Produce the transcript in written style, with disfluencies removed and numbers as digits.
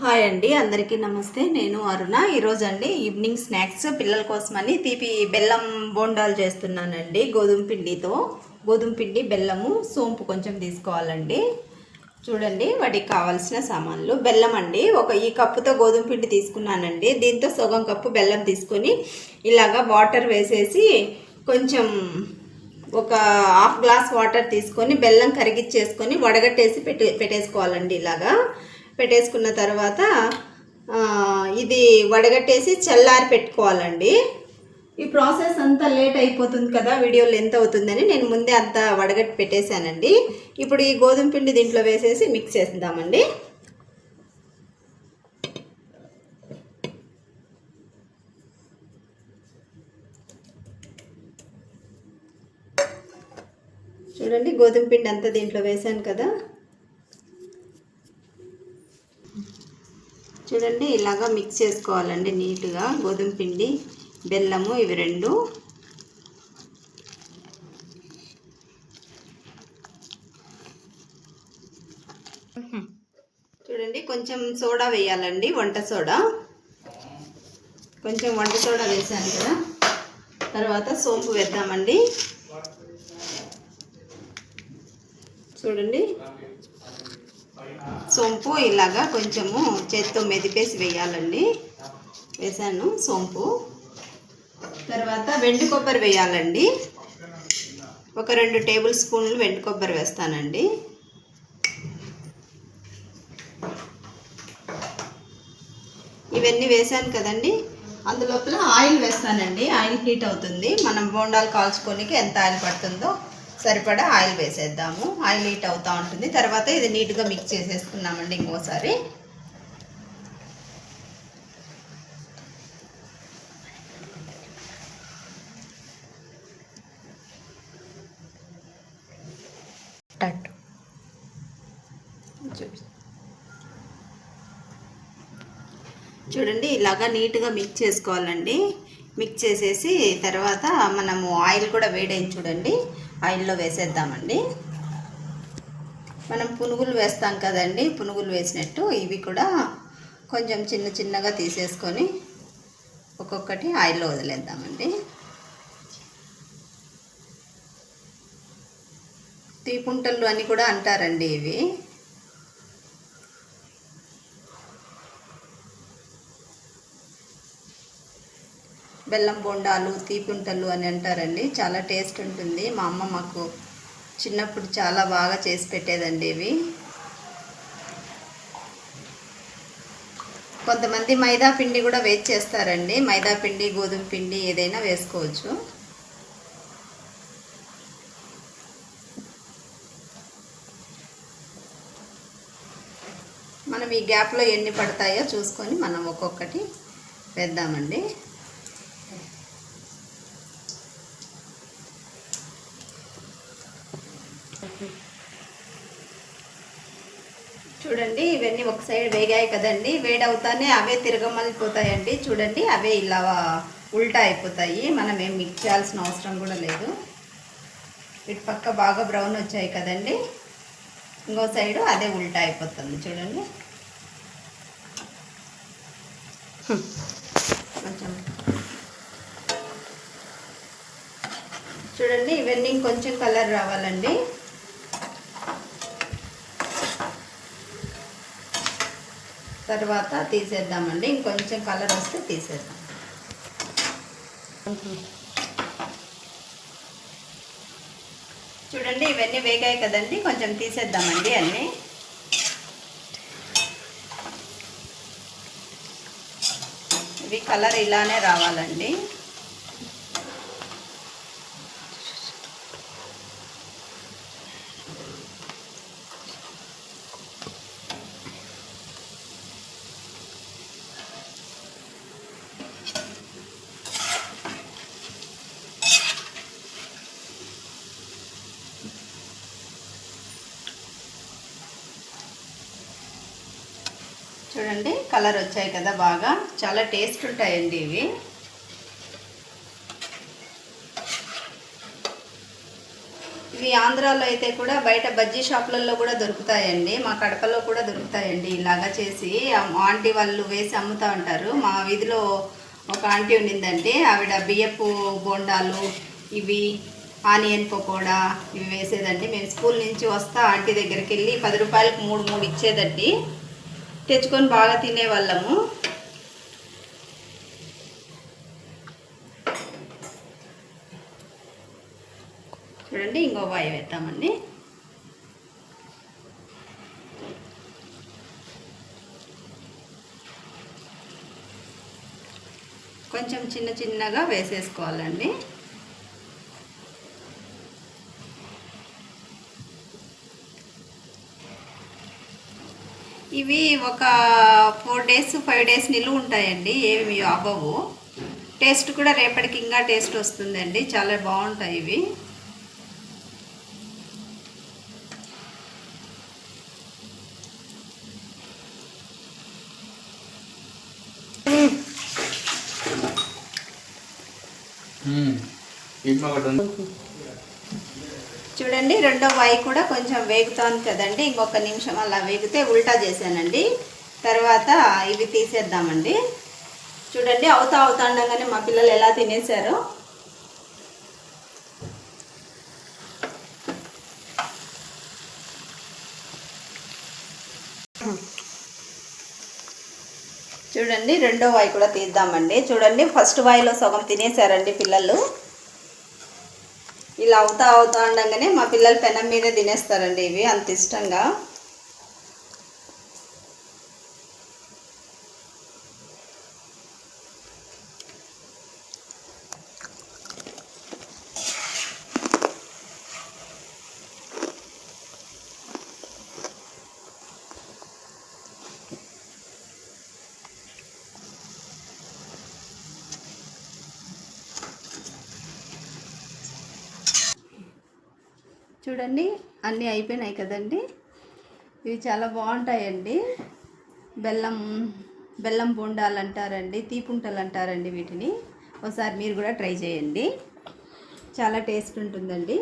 Hi అండి, అందరికీ నమస్తే. నేను అరుణ. ఈరోజు అండి ఈవినింగ్ స్నాక్స్ పిల్లల కోసమని తీపి బెల్లం బోండాలు చేస్తున్నానండి. గోధుమ పిండి, బెల్లము, సోంపు కొంచెం తీసుకోవాలండి. చూడండి, వాటికి కావాల్సిన సామాన్లు. బెల్లం అండి, ఈ కప్పుతో గోధుమ పిండి తీసుకున్నానండి. దీంతో సగం కప్పు బెల్లం తీసుకొని ఇలాగా వాటర్ వేసేసి కొంచెం ఒక హాఫ్ గ్లాస్ వాటర్ తీసుకొని బెల్లం కరిగిచ్చేసుకొని వడగట్టేసి పెట్టేసుకోవాలండి. ఇలాగా పెట్టేసుకున్న తర్వాత ఇది వడగట్టేసి చల్లారి పెట్టుకోవాలండి. ఈ ప్రాసెస్ అంతా లేట్ అయిపోతుంది కదా, వీడియో లెంత్ అవుతుందని నేను ముందే అంతా వడగట్టి పెట్టేశానండి. ఇప్పుడు ఈ గోధుమ పిండి దీంట్లో వేసేసి మిక్స్ చేద్దామండి. చూడండి, గోధుమ పిండి అంతా దీంట్లో వేసాను కదా. చూడండి, ఇలాగా మిక్స్ చేసుకోవాలండి నీట్గా. గోధుమ పిండి, బెల్లము ఇవి రెండు. చూడండి, కొంచెం సోడా వేయాలండి, వంట సోడా. కొంచెం వంట సోడా వేసాను కదా. తర్వాత సోంపు వేద్దామండి. చూడండి, సోంపు ఇలాగా కొంచెము చేత్తో మెదిపేసి వేయాలండి. వేసాను సోంపు. తర్వాత వెండి కొబ్బరి వేయాలండి. ఒక 2 టేబుల్ స్పూన్లు వెండి కొబ్బరి వేస్తానండి. ఇవన్నీ వేసాను కదండి. అందులోపల ఆయిల్ వేస్తానండి. ఆయిల్ హీట్ అవుతుంది. మనం బోండాలు కాల్చుకోనికి ఎంత ఆయిల్ పడుతుందో సరిపడా ఆయిల్ వేసేద్దాము. ఆయిల్ హీట్ అవుతూ ఉంటుంది. తర్వాత ఇది నీట్గా మిక్స్ చేసేసుకున్నామండి. ఇంకోసారి చూడండి, ఇలాగా నీట్గా మిక్స్ చేసుకోవాలండి. మిక్స్ చేసేసి తర్వాత మనము ఆయిల్ కూడా వేడైంది చూడండి, ఆయిల్లో వేసేద్దామండి. మనం పునుగులు వేస్తాం కదండి, పునుగులు వేసినట్టు ఇవి కూడా కొంచెం చిన్నగా తీసేసుకొని ఒక్కొక్కటి ఆయిల్లో వదిలేద్దామండి. తీపుంటలు అని కూడా అంటారండి ఇవి. బెల్లం బొండాలు, తీపుంటలు అని అంటారండి. చాలా టేస్ట్ ఉంటుంది. మా అమ్మ మాకు చిన్నప్పుడు చాలా బాగా చేసి పెట్టేదండి ఇవి. కొంతమంది మైదా పిండి కూడా వేసి చేస్తారండి. మైదా పిండి, గోధుమ పిండి ఏదైనా వేసుకోవచ్చు. మనం ఈ గ్యాప్లో ఎన్ని పడతాయో చూసుకొని మనం ఒక్కొక్కటి వేద్దామండి. చూడండి, ఇవన్నీ ఒక సైడ్ వేగాయి కదండి. వేడవుతానే అవే తిరగమలిపోతాయండి. చూడండి, అవే ఇలా ఉల్టా అయిపోతాయి. మనం ఏం మిక్స్ చేయాల్సిన అవసరం కూడా లేదు. ఇటు పక్క బాగా బ్రౌన్ వచ్చాయి కదండి. ఇంకో సైడు అదే ఉల్టా అయిపోతుంది. చూడండి, కొంచెం చూడండి, ఇవన్నీ కొంచెం కలర్ రావాలండి. తర్వాత తీసేద్దామండి. ఇంకొంచెం కలర్ వస్తే తీసేద్దాం. చూడండి, ఇవన్నీ వేగాయి కదండి. కొంచెం తీసేద్దామండి అన్నీ. ఇవి కలర్ ఇలానే రావాలండి. చూడండి, కలర్ వచ్చాయి కదా బాగా. చాలా టేస్ట్ ఉంటాయండి ఇవి. ఇవి ఆంధ్రాలో అయితే కూడా బయట బజ్జీ షాపులలో కూడా దొరుకుతాయండి, మా కడపలో కూడా దొరుకుతాయండి. ఇలాగా చేసి ఆంటీ వాళ్ళు వేసి అమ్ముతూ ఉంటారు. మా వీధిలో ఒక ఆంటీ ఉండిందండి, ఆవిడ బియ్యపు బోండాలు, ఇవి ఆనియన్ పకోడా ఇవి వేసేదండి. మేము స్కూల్ నుంచి వస్తా ఆంటీ దగ్గరికి వెళ్ళి 10 రూపాయలకు 3 ఇచ్చేదండి, తెచ్చుకొని బాగా తినేవాళ్ళము. చూడండి, ఇంకో వాయి వేద్దామండి. కొంచెం చిన్నగా వేసేసుకోవాలండి. ఇవి ఒక 4 డేస్ 5 డేస్ నిలువ ఉంటాయండి, ఏమి అవ్వవు. టేస్ట్ కూడా రేపటికి ఇంకా టేస్ట్ వస్తుందండి, చాలా బాగుంటాయి ఇవి. చూడండి, రెండో వాయి కూడా కొంచెం వేగుతోంది కదండి, ఇంకొక నిమిషం అలా వేగితే ఉల్టా చేశానండి. తర్వాత ఇవి తీసేద్దామండి. చూడండి, అవుతా ఉండగానే మా పిల్లలు ఎలా తినేశారో. చూడండి, రెండో వాయి కూడా తీద్దామండి. చూడండి, ఫస్ట్ వాయిలో సగం తినేశారండి పిల్లలు. ఇలా అవుతా ఉండగానే మా పిల్లలు పెనం మీదే తినేస్తారండి ఇవి, అంత ఇష్టంగా. చూడండి, అన్నీ అయిపోయినాయి కదండి. ఇవి చాలా బాగుంటాయండి. బెల్లం బోండాలు అంటారండి, తీపుంటలు అంటారండి వీటిని. ఒకసారి మీరు కూడా ట్రై చేయండి, చాలా టేస్ట్ ఉంటుందండి.